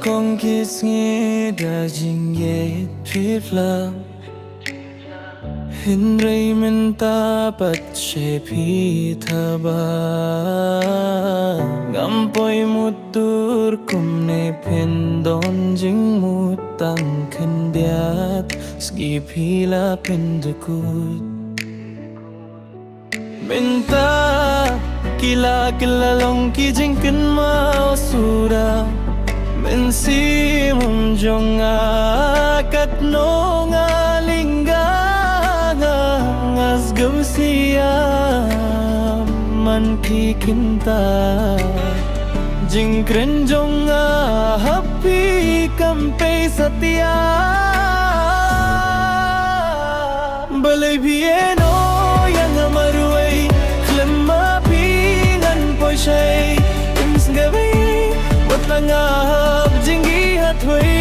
kong kiss nghe đã dinh ye phép lắm hin rây mình ta bắt che phi tha ba ngam poi mut tur kum ne pen don jing mut tang khen diat ski phi la pen de kut mình ta kila kila long ki jing ken ma sura mình si mong jong a kat no nga linga ngas gam sia man ki kinta jing kren jong a happy kam pe satya balai bhi eno yang amaruai klemma pi nan poishai ims gabai watlanga hab jingi hatwai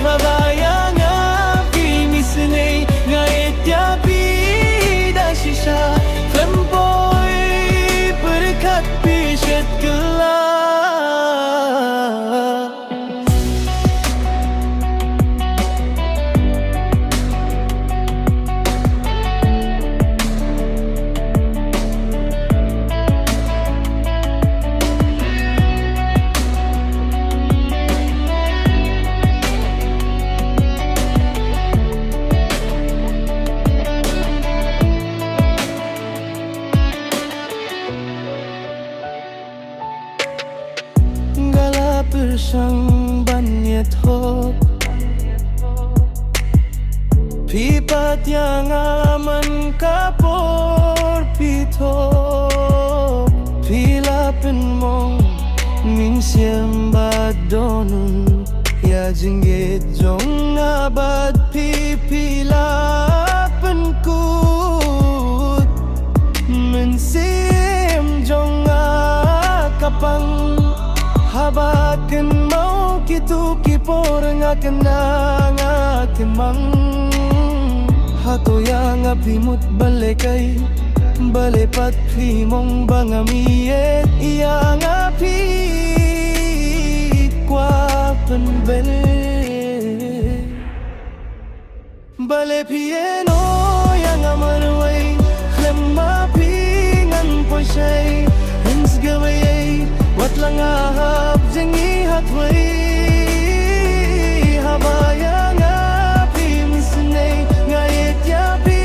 habayanga pi misne ngai tya pi da shisha flamboy perkat pi shet kala sang banyak hop pipat yang aman kapor pito pilapin mo min siyam badonun ya jinggit jong abad pilapin kut min siyam jong kapang habakan mau kitu kipor nga kenang akimang hato yang apimut balekay balepat pimong bangamiet yang api kwa penbel bale pieno yang amarway lemma pingan poisay hins gaway wat lang ahab jingi hatway habayang api misnay ngayet yapi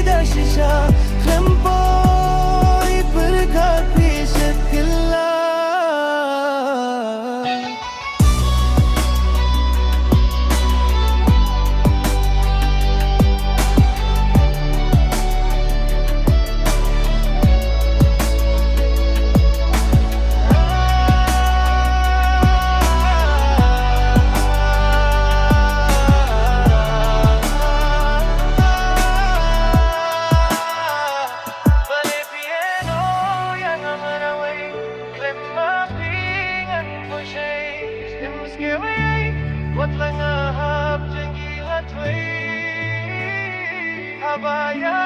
da shisha klempoy perkat pishet kila what lang ahab jingi hatway habaya